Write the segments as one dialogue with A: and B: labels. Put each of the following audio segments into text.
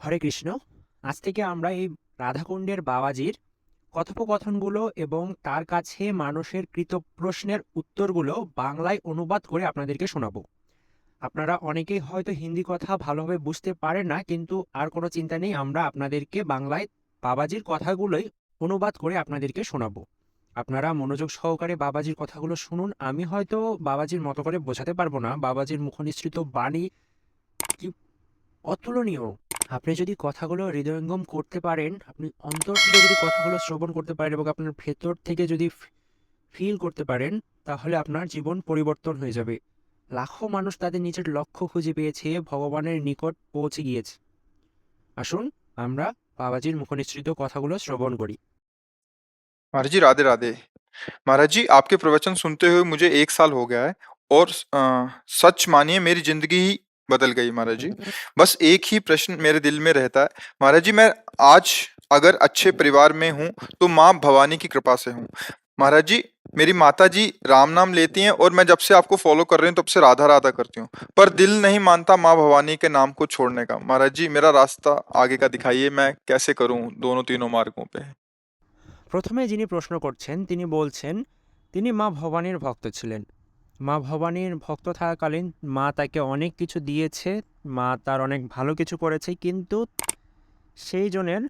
A: হরে কৃষ্ণ। আজ থেকে আমরা এই রাধাকুণ্ডের বাবাজির কথোপকথনগুলো এবং তার কাছে মানুষের কৃত প্রশ্নের উত্তরগুলো বাংলায় অনুবাদ করে আপনাদেরকে শোনাবো। আপনারা অনেকেই হয়তো হিন্দি কথা ভালোভাবে বুঝতে পারেন না, কিন্তু আর কোনো চিন্তা নেই, আমরা আপনাদেরকে বাংলায় বাবাজির কথাগুলোই অনুবাদ করে আপনাদেরকে শোনাবো। আপনারা মনোযোগ সহকারে বাবাজির কথাগুলো শুনুন। আমি হয়তো বাবাজির মতো করে বোঝাতে পারবো না, বাবাজির মুখনিসৃত বাণী কি অতুলনীয়। আপনি যদি কথাগুলো হৃদয়ঙ্গম করতে পারেন, আপনি অন্তর থেকে যদি কথাগুলো শ্রবণ করতে পারেন এবং আপনার ভেতর থেকে যদি ফিল করতে পারেন, তাহলে আপনার জীবন পরিবর্তন হয়ে যাবে। লাখো মানুষ তাদের নিজের লক্ষ্য খুঁজে পেয়েছে, ভগবানের নিকট পৌঁছে গিয়েছে। আসুন আমরা বাবাজির মুখনিসৃত কথাগুলো শ্রবণ করি।
B: महाराज जी राधे राधे। महाराज जी आपके प्रवचन सुनते हुए मुझे 1 साल हो गया है और सच मानिए मेरी जिंदगी ही बदल गई महाराज जी। बस एक ही प्रश्न मेरे दिल में रहता है महाराज जी, मैं आज अगर अच्छे परिवार में हूँ तो माँ भवानी की कृपा से हूँ। महाराज जी मेरी माता जी राम नाम लेती हैं और मैं जब से आपको फॉलो कर रही हूँ तब से राधा राधा करती हूँ, पर दिल नहीं मानता माँ भवानी के नाम को छोड़ने का। महाराज जी मेरा रास्ता आगे का दिखाइए, मैं कैसे करूँ दोनों तीनों मार्गों पे।
A: প্রথমে যিনি প্রশ্ন করছেন তিনি বলছেন তিনি মা ভবানীর ভক্ত ছিলেন। মা ভবানীর ভক্ত থাকাকালীন মা তাকে অনেক কিছু দিয়েছে, মা তার অনেক ভালো কিছু করেছে, কিন্তু সেই জনের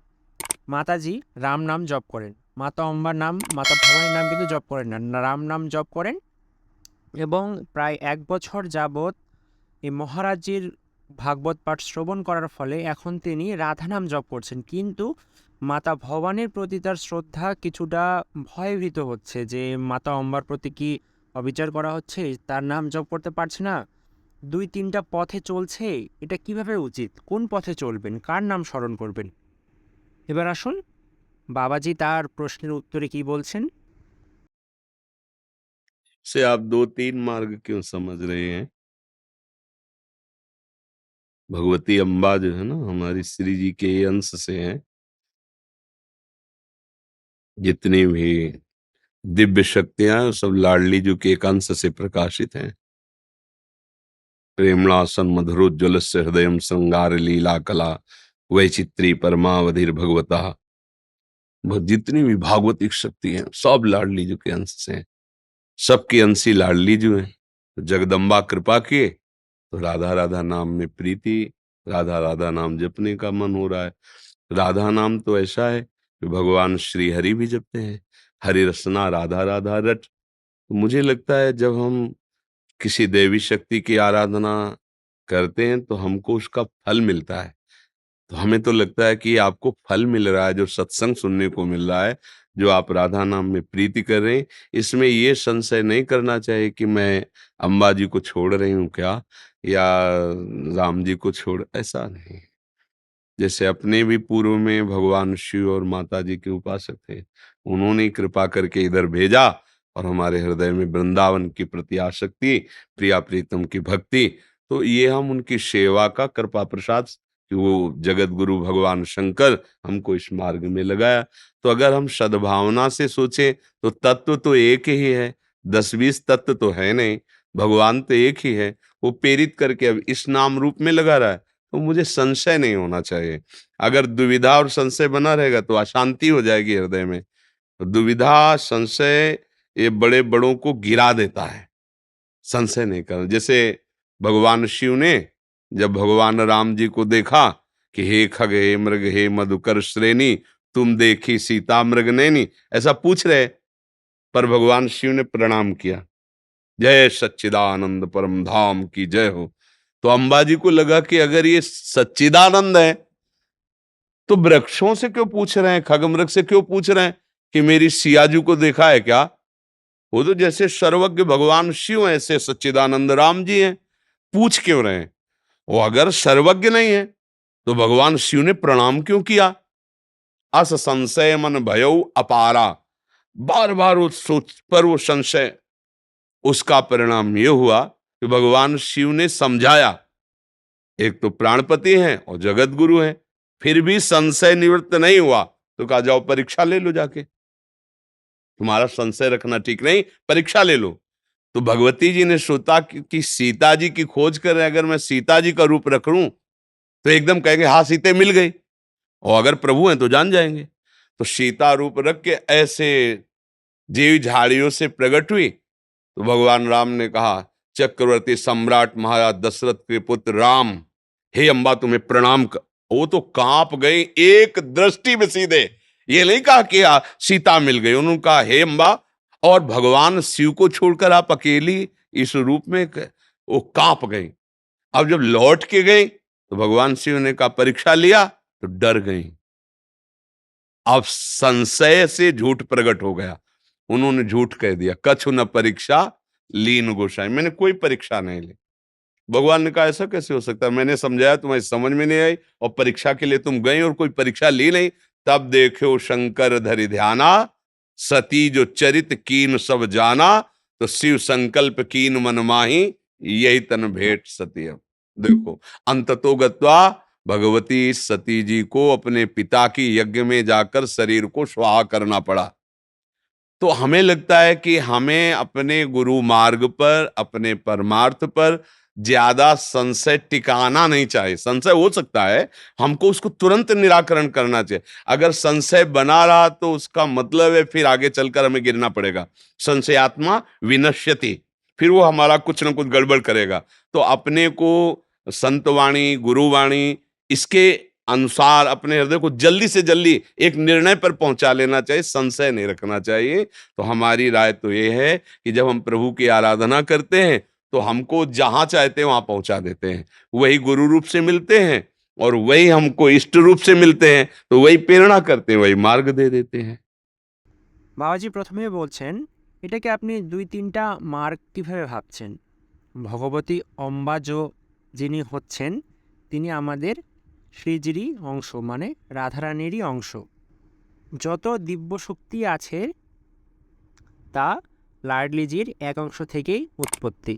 A: মাতাজি রাম নাম জপ করেন। মাতা অম্বার নাম, মাতা ভবানীর নাম কিন্তু জপ করেন না, রাম নাম জপ করেন। এবং প্রায় 1 বছর যাবৎ এই মহারাজজির ভাগবত পাঠ শ্রবণ করার ফলে এখন তিনি রাধা নাম জপ করছেন। কিন্তু মাতা ভবানীর প্রতি তার শ্রদ্ধা কিছুটা ভয়ভীত হচ্ছে যে মাতা অম্বার প্রতি কি অবিচার করা হচ্ছে, তার নাম জপ করতে পারছে না। 2-3টা পথে চলছে, এটা কিভাবে উচিত, কোন পথে চলবেন, কার নাম স্মরণ করবেন? এবার আসুন বাবাজি তার প্রশ্নের উত্তরে কি বলছেন।
C: से आप 2-3 मार्ग क्यों समझ रहे हैं? भगवती अम्बा जो है ना, हमारी श्री जी के अंश से हैं। जितनी भी दिव्य शक्तियां हैं, सब लाडली जी के एक अंश से प्रकाशित हैं। प्रेमणासन मधुरोज्ज्वल से हृदय श्रृंगार लीला कला वैचित्री परमावधिर भगवता। जितनी भी भागवतिक शक्ति है सब लाडली जी के अंश से हैं। सबकी अंशी लाडली जी हैं। तो जगदम्बा कृपा किए तो राधा राधा नाम में प्रीति, राधा राधा नाम जपने का मन हो रहा है। राधा नाम तो ऐसा है कि भगवान श्री हरि भी जपते हैं, हरि रसना राधा राधा रट। तो मुझे लगता है जब हम किसी देवी शक्ति की आराधना करते हैं तो हमको उसका फल मिलता है। तो हमें तो लगता है कि आपको फल मिल रहा है, जो सत्संग सुनने को मिल रहा है, जो आप राधा नाम में प्रीति कर रहे हैं, इसमें ये संशय नहीं करना चाहिए कि मैं अम्बा जी को छोड़ रही हूँ क्या, या राम जी को छोड़, ऐसा नहीं। जैसे अपने भी पूर्व में भगवान शिव और माता जी के उपासक थे, उन्होंने कृपा करके इधर भेजा और हमारे हृदय में वृंदावन की प्रति आसक्ति, प्रिया प्रीतम की भक्ति, तो ये हम उनकी सेवा का कृपा प्रसाद कि वो जगत गुरु भगवान शंकर हमको इस मार्ग में लगाया। तो अगर हम सद्भावना से सोचें तो तत्व तो एक ही है, 10-20 तत्व तो है नहीं, भगवान तो एक ही है। वो प्रेरित करके अब इस नाम रूप में लगा रहा है, तो मुझे संशय नहीं होना चाहिए। अगर दुविधा और संशय बना रहेगा तो अशांति हो जाएगी हृदय में। तो दुविधा संशय ये बड़े बड़ों को गिरा देता है। संशय नहीं करना। जैसे भगवान शिव ने जब भगवान राम जी को देखा कि हे खग हे मृग हे मधुकर श्रेणी, तुम देखी सीता मृग नैनी, ऐसा पूछ रहे, पर भगवान शिव ने प्रणाम किया, जय सच्चिदानंद परम धाम की जय हो। तो अंबाजी को लगा कि अगर ये सच्चिदानंद है तो वृक्षों से क्यों पूछ रहे हैं, खगमृग से क्यों पूछ रहे हैं कि मेरी सियाजू को देखा है क्या? वो तो जैसे सर्वज्ञ भगवान शिव हैं, ऐसे सच्चिदानंद राम जी हैं, पूछ क्यों रहे हैं? वो अगर सर्वज्ञ नहीं है तो भगवान शिव ने प्रणाम क्यों किया? अस संशय मन भयउ अपारा, बार बार उस सोच पर वो संशय, उसका परिणाम ये हुआ कि भगवान शिव ने समझाया, एक तो प्राणपति हैं और जगत गुरु हैं, फिर भी संशय निवृत्त नहीं हुआ तो कहा जाओ परीक्षा ले लो, जाके तुम्हारा संशय रखना ठीक नहीं, परीक्षा ले लो। तो भगवती जी ने सोचा कि सीता जी की खोज कर, अगर मैं सीता जी का रूप रख लूं तो एकदम कहेंगे हाँ सीते मिल गई, और अगर प्रभु हैं तो जान जाएंगे। तो सीता रूप रख के ऐसे जीव झाड़ियों से प्रकट हुई, तो भगवान राम ने कहा, चक्रवर्ती सम्राट महाराज दशरथ के पुत्र राम, हे अम्बा तुम्हें प्रणाम कर। वो तो कांप गई एक दृष्टि में सीधे। ये नहीं कहा कि सीता मिल गई, उन्होंने कहा हे अम्बा, और भगवान शिव को छोड़कर आप अकेली इस रूप में वो कांप गई। अब जब लौट के गई तो भगवान शिव ने कहा परीक्षा लिया, तो डर गई। अब संशय से झूठ प्रकट हो गया, उन्होंने झूठ कह दिया, कछु न परीक्षा लीन गोसाई, मैंने कोई परीक्षा नहीं ली। भगवान ने कहा ऐसा कैसे हो सकता है, मैंने समझाया तुम्हें समझ में नहीं आई, और परीक्षा के लिए तुम गई और कोई परीक्षा ली नहीं। तब देखो शंकर धरि ध्याना, सती जो चरित कीन सब जाना, तो शिव संकल्प कीन मन माही, यही तन भेंट सती। अब देखो अंततो गत्वा भगवती सती जी को अपने पिता की यज्ञ में जाकर शरीर को स्वाहा करना पड़ा। तो हमें लगता है कि हमें अपने गुरु मार्ग पर, अपने परमार्थ पर ज्यादा संशय टिकाना नहीं चाहिए। संशय हो सकता है, हमको उसको तुरंत निराकरण करना चाहिए। अगर संशय बना रहा तो उसका मतलब है फिर आगे चलकर हमें गिरना पड़ेगा। संशयात्मा विनश्यति, फिर वो हमारा कुछ ना कुछ गड़बड़ करेगा। तो अपने को संतवाणी, गुरुवाणी, इसके अनुसार अपने हृदय को जल्दी से जल्दी एक निर्णय पर पहुंचा लेना चाहिए, संशय नहीं रखना चाहिए। तो हमारी राय तो ये है कि जब हम प्रभु की आराधना करते हैं तो हमको जहां चाहते हैं वहां पहुंचा देते हैं। वही गुरु रूप से मिलते हैं और वही हमको इष्ट रूप से मिलते हैं, तो वही प्रेरणा करते हैं, वही मार्ग दे देते हैं।
A: বাবাজি প্রথমে বলছেন এটাকে আপনি ২-৩টা মার্গ কিভাবে ভাবছেন। ভগবতী অম্বাজ যিনি হচ্ছেন তিনি আমাদের শ্রীজিরই অংশ, মানে রাধারানীরই অংশ। যত দিব্য শক্তি আছে তা লাডলিজির এক অংশ থেকেই উৎপত্তি।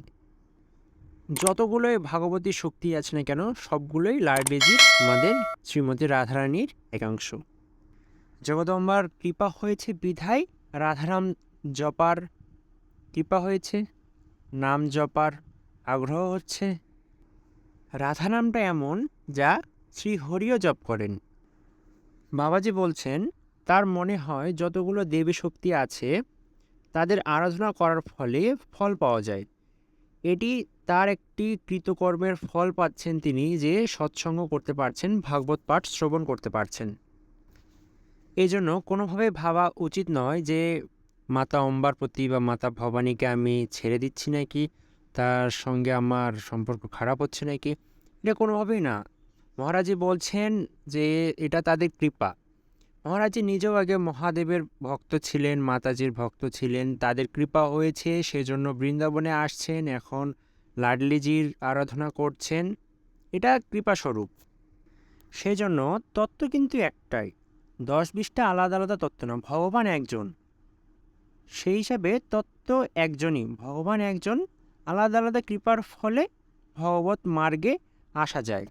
A: যতগুলোই ভাগবতী শক্তি আছে না কেন সবগুলোই লাডলিজির, আমাদের শ্রীমতী রাধারানীর একাংশ। জগদম্বার কৃপা হয়েছে বিধায় রাধারাম জপার কৃপা হয়েছে, নাম জপার আগ্রহ হচ্ছে। রাধা নামটা এমন যা শ্রীহরিও জপ করেন। বাবাজি বলছেন তার মনে হয় যতগুলো দেবী শক্তি আছে তাদের আরাধনা করার ফলে ফল পাওয়া যায়। এটি তার একটি কৃতকর্মের ফল পাচ্ছেন তিনি, যে সৎসঙ্গ করতে পারছেন, ভাগবত পাঠ শ্রবণ করতে পারছেন। এই জন্য কোনোভাবে ভাবা উচিত নয় যে মাতা অম্বার প্রতি বা মাতা ভবানীকে আমি ছেড়ে দিচ্ছি নাকি, তার সঙ্গে আমার সম্পর্ক খারাপ হচ্ছে নাকি, এটা কোনোভাবেই না। মহারাজি বলছেন যে এটা তাদের কৃপা। মহারাজি নিজেও আগে মহাদেবের ভক্ত ছিলেন, মাতাজির ভক্ত ছিলেন, তাদের কৃপা হয়েছে সেজন্য বৃন্দাবনে আসছেন, এখন লাডলিজির আরাধনা করছেন, এটা কৃপাস্বরূপ। সেজন্য তত্ত্ব কিন্তু একটাই, 10-20টা আলাদা আলাদা তত্ত্ব না, ভগবান একজন। সেই হিসাবে তত্ত্ব একজনই, ভগবান একজন, আলাদা আলাদা কৃপার ফলে ভগবত মার্গে আসা যায়।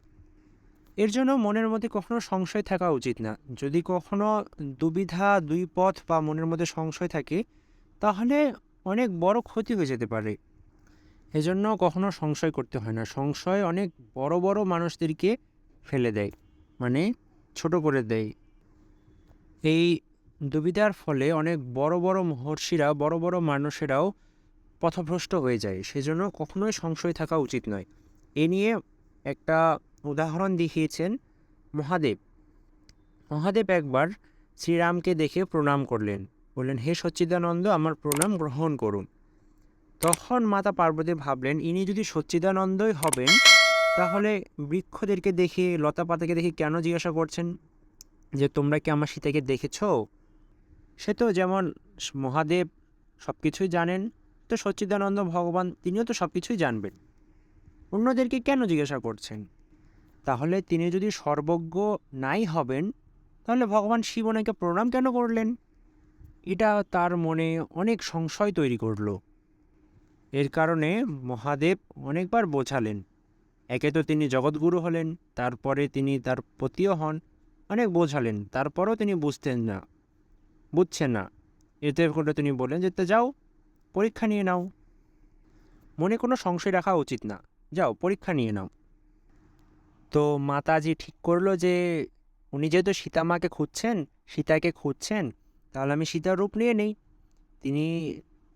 A: এর জন্য মনের মধ্যে কখনো সংশয় থাকা উচিত না। যদি কখনো দুবিধা, দুই পথ বা মনের মধ্যে সংশয় থাকে তাহলে অনেক বড় ক্ষতি হয়ে যেতে পারে। এজন্য কখনো সংশয় করতে হয় না। সংশয় অনেক বড় বড় মানুষদেরকে ফেলে দেয়, মানে ছোট করে দেয়। এই দুবিধার ফলে অনেক বড় বড় মহর্ষিরা, বড় বড় মানুষেরাও পথভ্রষ্ট হয়ে যায়। সেজন্য কখনোই সংশয় থাকা উচিত নয়। এ নিয়ে একটা উদাহরণ দেখিয়েছেন মহাদেব। মহাদেব একবার শ্রীরামকে দেখে প্রণাম করলেন, বললেন হে সচ্চিদানন্দ আমার প্রণাম গ্রহণ করুন। তখন মাতা পার্বতী ভাবলেন ইনি যদি সচ্চিদানন্দই হবেন তাহলে বৃক্ষদেরকে দেখে, লতা পাতাকে দেখে কেন জিজ্ঞাসা করছেন যে তোমরা কি আমার সীতাকে দেখেছ? সে তো যেমন মহাদেব সব কিছুই জানেন, তো সচ্চিদানন্দ ভগবান তিনিও তো সব কিছুই জানবেন, অন্যদেরকে কেন জিজ্ঞাসা করছেন? তাহলে তিনি যদি সর্বজ্ঞ নাই হবেন তাহলে ভগবান শিব ওনাকে প্রণাম কেন করলেন? এটা তার মনে অনেক সংশয় তৈরি করল। এর কারণে মহাদেব অনেকবার বোঝালেন। একে তো তিনি জগৎগুরু হলেন, তারপরে তিনি তার পতিও হন, অনেক বোঝালেন, তারপরও তিনি বুঝছেন না। এতে করে তিনি বললেন যে যাও পরীক্ষা নিয়ে নাও, মনে কোনো সংশয় রাখা উচিত না, যাও পরীক্ষা নিয়ে নাও। তো মাতাজি ঠিক করলো যে উনি যেহেতু সীতামাকে খুঁজছেন, সীতাকে খুঁজছেন, তাহলে আমি সীতার রূপ নিয়ে নেই। তিনি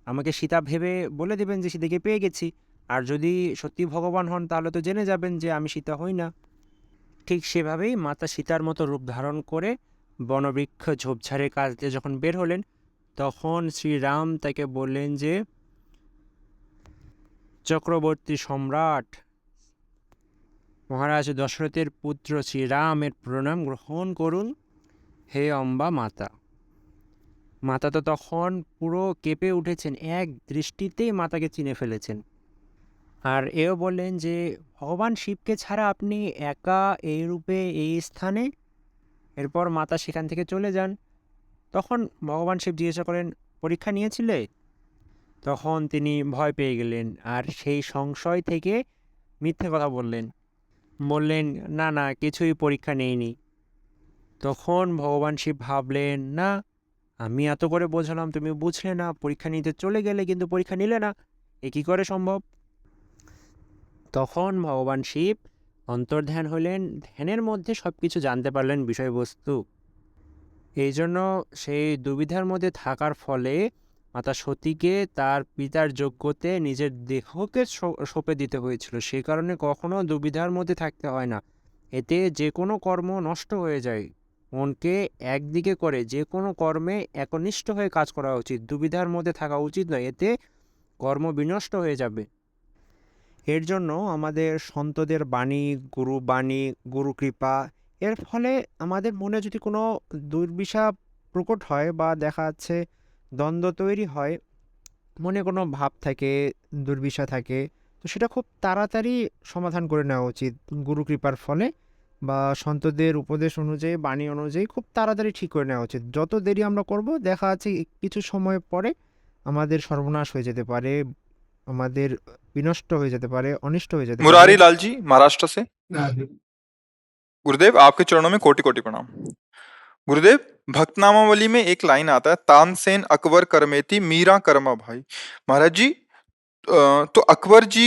A: আমাকে সীতা ভেবে বলে দেবেন যে সীতাকে পেয়ে গেছি। আর যদি সত্যি ভগবান হন তাহলে তো জেনে যাবেন যে আমি সীতা হই না। ঠিক সেভাবেই মাতা সীতার মতো রূপ ধারণ করে বনবৃক্ষ ঝোপঝাড়ের কাছ দিয়ে যখন বের হলেন, তখন শ্রীরাম তাকে বললেন যে চক্রবর্তী সম্রাট মহারাজ দশরথের পুত্র শ্রীরামের প্রণাম গ্রহণ করুন, হে অম্বা মাতা। মাতা তো তখন পুরো কেঁপে উঠেছেন, এক দৃষ্টিতেই মাতাকে চিনে ফেলেছেন। আর এও বললেন যে ভগবান শিবকে ছাড়া আপনি একা এই রূপে এই স্থানে। এরপর মাতা সেখান থেকে চলে যান। তখন ভগবান শিব জিজ্ঞাসা করেন, পরীক্ষা নিয়েছিলে? তখন তিনি ভয় পেয়ে গেলেন আর সেই সংশয় থেকে মিথ্যে কথা বললেন, বললেন না না কিছুই পরীক্ষা নেইনি। তখন ভগবান শিব ভাবলেন, না, আমি এত করে বোঝালাম তুমি বুঝলে না, পরীক্ষা নিতে চলে গেলে কিন্তু পরীক্ষা নিলে না, এ কী করে সম্ভব? তখন ভগবান শিব অন্তর্ধ্যান হলেন, ধ্যানের মধ্যে সব কিছু জানতে পারলেন বিষয়বস্তু। এই জন্য সেই দুবিধার মধ্যে থাকার ফলে মাতা সতীকে তার পিতার যজ্ঞতে নিজের দেহকে সঁপে দিতে হয়েছিল। সেই কারণে কখনো দুবিধার মধ্যে থাকতে হয় না, এতে যে কোনো কর্ম নষ্ট হয়ে যায়। মনকে একদিকে করে যে কোনো কর্মে একনিষ্ঠ হয়ে কাজ করা উচিত, দুবিধার মধ্যে থাকা উচিত নয়, এতে কর্ম বিনষ্ট হয়ে যাবে। এর জন্য আমাদের সন্তদের বাণী, গুরুবাণী, গুরু কৃপা, এর ফলে আমাদের মনে যদি কোনো দুর্বিষা প্রকট হয় বা দেখা যাচ্ছে দ্বন্দ্ব তৈরি হয়, মনে কোনো ভাব থাকে, দুর্বিষা থাকে, তো সেটা খুব তাড়াতাড়ি সমাধান করে নেওয়া উচিত গুরু কৃপার ফলে বা সন্তদের উপদেশ অনুযায়ী, বাণী অনুযায়ী খুব তাড়াতাড়ি ঠিক করে নেওয়া উচিত। যত দেরি আমরা করব, দেখা যাচ্ছে কিছু সময় পরে আমাদের সর্বনাশ হয়ে যেতে পারে, আমাদের বিনষ্ট হয়ে যেতে পারে, অনিষ্ট হয়ে যেতে পারে।
B: मुरारी लाल जी महाराष्ट्र से। गुरुदेव आपके चरणों में कोटि कोटि प्रणाम। गुरुदेव, भक्तनामावली में एक लाइन आता है, तानसेन अकबर करमेती मीरा करमा भाई। महाराज जी, तो अकबर जी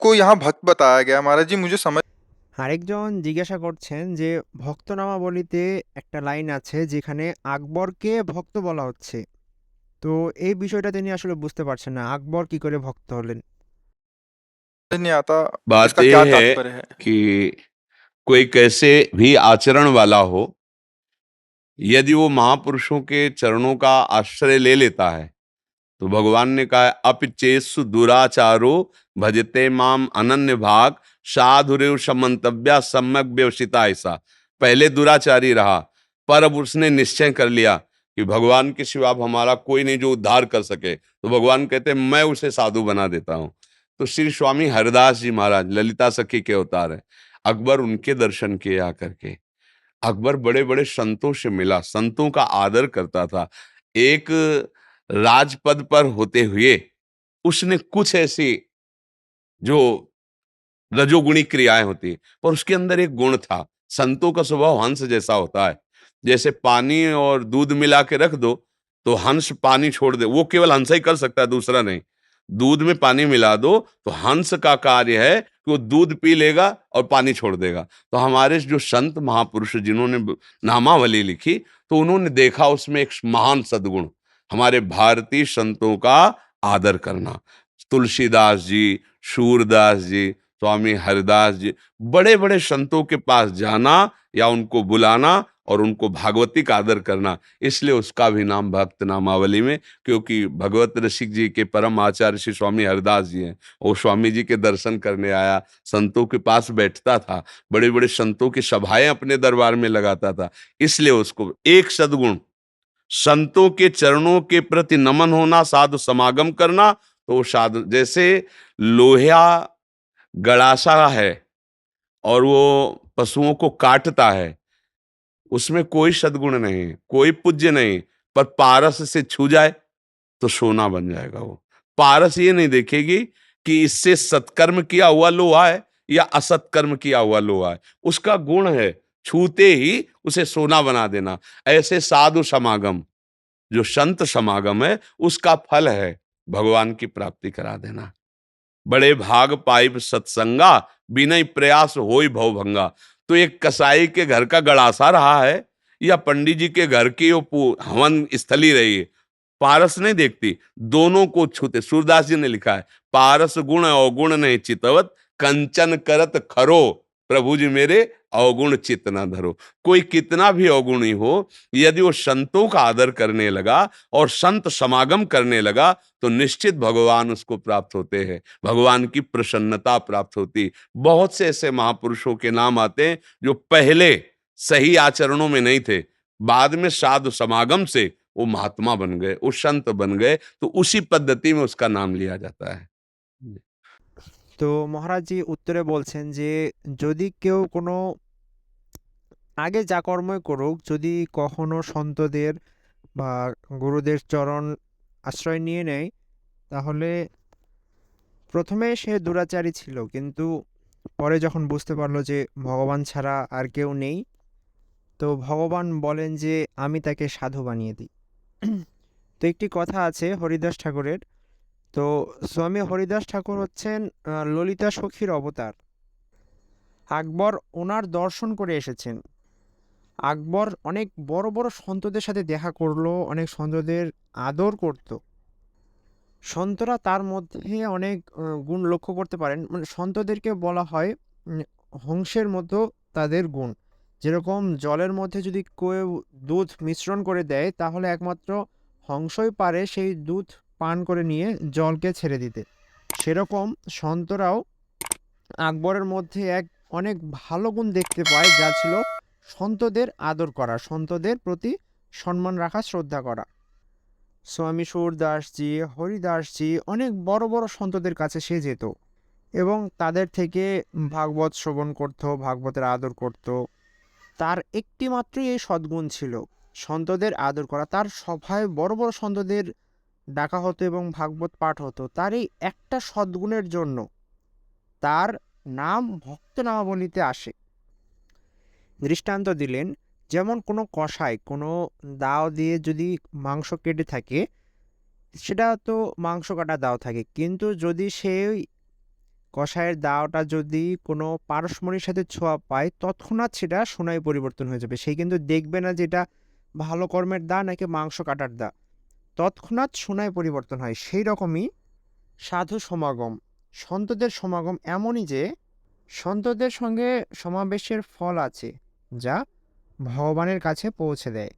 B: को यहाँ भक्त बताया गया। महाराज जी मुझे समझ
A: আরেকজন জিজ্ঞাসা করছেন যে ভক্তনামাবলীতে একটা লাইন আছে যেখানে আকবরকে ভক্ত বলা হচ্ছে। তো এই বিষয়টা তিনি আসলে বুঝতে পারছেন না, আকবর কি করে ভক্ত হলেন।
B: नहीं आता
C: बात
B: इसका
C: यह
B: क्या
C: है
B: तात्पर्य है।
C: कि कोई कैसे भी आचरण वाला हो, यदि वो महापुरुषों के चरणों का आश्रय ले लेता है, तो भगवान ने कहा अपिचेसु दुराचारो भजते माम अनन्य भाग साधुरेव समन्तव्या सम्यक व्यवसिता। ऐसा पहले दुराचारी रहा, पर अब उसने निश्चय कर लिया कि भगवान के सिवा अब हमारा कोई नहीं जो उद्धार कर सके, तो भगवान कहते हैं मैं उसे साधु बना देता हूं। तो श्री स्वामी हरदास जी महाराज ललिता सखी के अवतार है। अकबर उनके दर्शन किए आकर के। अकबर बड़े बड़े संतों से मिला, संतों का आदर करता था। एक राजपद पर होते हुए उसने कुछ ऐसी जो रजोगुणी क्रियाएं होती, पर उसके अंदर एक गुण था। संतों का स्वभाव हंस जैसा होता है। जैसे पानी और दूध मिला के रख दो तो हंस पानी छोड़ दे, वो केवल हंस ही कर सकता है, दूसरा नहीं। दूध में पानी मिला दो तो हंस का कार्य है कि वो दूध पी लेगा और पानी छोड़ देगा। तो हमारे जो संत महापुरुष जिन्होंने नामावली लिखी, तो उन्होंने देखा उसमें एक महान सद्गुण, हमारे भारतीय संतों का आदर करना। तुलसीदास जी, सूरदास जी, स्वामी हरिदास जी, बड़े बड़े संतों के पास जाना या उनको बुलाना और उनको भागवती का आदर करना, इसलिए उसका भी नाम भक्त नामावली में, क्योंकि भगवत रसिक जी के परम आचार्य श्री स्वामी हरिदास जी हैं। वो स्वामी जी के दर्शन करने आया, संतों के पास बैठता था, बड़े बड़े संतों की सभाएं अपने दरबार में लगाता था। इसलिए उसको एक सद्गुण, संतों के चरणों के प्रति नमन होना, साधु समागम करना। तो साधु जैसे लोहिया गड़ासा है और वो पशुओं को काटता है, उसमें कोई सद्गुण नहीं, कोई पूज्य नहीं, पर पारस से छू जाए तो सोना बन जाएगा। वो पारस ये नहीं देखेगी कि इससे सत्कर्म किया हुआ लोहा है या असत्कर्म किया हुआ लोहा है, उसका गुण है छूते ही उसे सोना बना देना। ऐसे साधु समागम, जो संत समागम है, उसका फल है भगवान की प्राप्ति करा देना। बड़े भाग पाइब सत्संगा बिना प्रयास होई भवभंगा। तो एक कसाई के घर का गड़ासा रहा है या पंडित जी के घर की वो हवन स्थली रही है, पारस नहीं देखती, दोनों को छूते। सूरदास जी ने लिखा है, पारस गुण अवगुण नहीं चितवत, कंचन करत खरो, प्रभु जी मेरे अवगुण चित न धरो। कोई कितना भी अवगुणी हो, यदि वो संतों का आदर करने लगा और संत समागम करने लगा तो निश्चित भगवान उसको प्राप्त होते हैं, भगवान की प्रसन्नता प्राप्त होती। बहुत से ऐसे महापुरुषों के नाम आते हैं जो पहले सही आचरणों में नहीं थे, बाद में साधु समागम से वो महात्मा बन गए, वो संत बन गए, तो उसी पद्धति में उसका नाम लिया जाता है।
A: তো মহারাজজি উত্তরে বলছেন যে যদি কেউ কোনো আগে যা কর্মই করুক, যদি কখনো সন্তদের বা গুরুদের চরণ আশ্রয় নিয়ে নেয়, তাহলে প্রথমে সে দুরাচারী ছিল, কিন্তু পরে যখন বুঝতে পারলো যে ভগবান ছাড়া আর কেউ নেই, তো ভগবান বলেন যে আমি তাকে সাধু বানিয়ে দিই। তো একটি কথা আছে হরিদাস ঠাকুরের। তো স্বামী হরিদাস ঠাকুর হচ্ছেন ললিতা সখীর অবতার। আকবর ওনার দর্শন করে এসেছেন। আকবর অনেক বড় বড় সন্তদের সাথে দেখা করলো, অনেক সন্তদের আদর করত। সন্তরা তার মধ্যে অনেক গুণ লক্ষ্য করতে পারেন। মানে সন্তদেরকে বলা হয় হংসের মতো তাদের গুণ। যেরকম জলের মধ্যে যদি কেউ দুধ মিশ্রণ করে দেয়, তাহলে একমাত্র হংসই পারে সেই দুধ পান করে নিয়ে জলকে ছেড়ে দিতে। সেরকম সন্তরাও আকবরের মধ্যে এক অনেক ভালো গুণ দেখতে পায়, যা ছিল সন্তদের আদর করা, সন্তদের প্রতি সম্মান রাখা, শ্রদ্ধা করা। স্বামী সুরদাসজি, হরিদাসজি অনেক বড় বড় সন্তদের কাছে সে যেত এবং তাদের থেকে ভাগবত শ্রবণ করত, ভাগবতের আদর করত। তার একটি মাত্রই এই সদ্গুণ ছিল, সন্তদের আদর করা। তার সভায় বড় বড় সন্তদের ডাকা হতো এবং ভাগবত পাঠ হতো। তার এই একটা সদ্গুণের জন্য তার নাম ভক্ত নামাবলিতে আসে। দৃষ্টান্ত দিলেন, যেমন কোনো কষাই কোনো দাও দিয়ে যদি মাংস কেটে থাকে, সেটা তো মাংস কাটা দাও থাকে, কিন্তু যদি সেই কষায়ের দাওটা যদি কোনো পারসমণির সাথে ছোঁয়া পায়, তৎক্ষণাৎ সেটা সোনায় পরিবর্তন হয়ে যাবে। সে কিন্তু দেখবে না যেটা ভালো কর্মের দা নাকি মাংস কাটার দা, তৎক্ষণাৎ সোনায় পরিবর্তন হয়। সেই রকমই সাধু সমাগম, সন্তদের সমাগম এমনই যে সন্তদের সঙ্গে সমাবেশের ফল আছে যা ভগবানের কাছে পৌঁছে দেয়।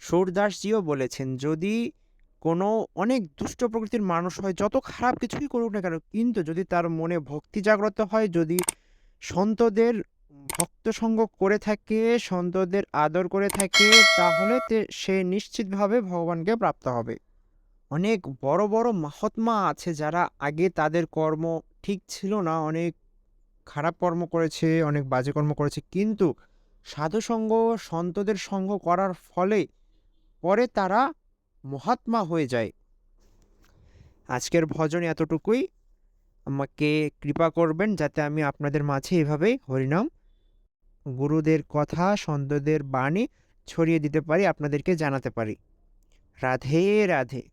A: সুরদাসজিও বলেছেন, যদি কোনো অনেক দুষ্ট প্রকৃতির মানুষ হয়, যত খারাপ কিছুই করুক না কেন, কিন্তু যদি তার মনে ভক্তি জাগ্রত হয়, যদি সন্তদের ভক্ত সঙ্গ করে থাকে, সন্তদের আদর করে থাকে, তাহলে সে নিশ্চিতভাবে ভগবানকে প্রাপ্ত হবে। অনেক বড় বড় মহাত্মা আছে যারা আগে তাদের কর্ম ঠিক ছিল না, অনেক খারাপ কর্ম করেছে, অনেক বাজে কর্ম করেছে, কিন্তু সাধুসঙ্গ সন্তদের সঙ্গ করার ফলে পরে তারা মহাত্মা হয়ে যায়। আজকের ভজন এতটুকুই। আমাকে কৃপা করবেন যাতে আমি আপনাদের মাঝে এভাবে হরিনাম, গুরুদের কথা, সন্তদের বাণী ছড়িয়ে দিতে পারি, আপনাদেরকে জানাতে পারি। রাধে রাধে।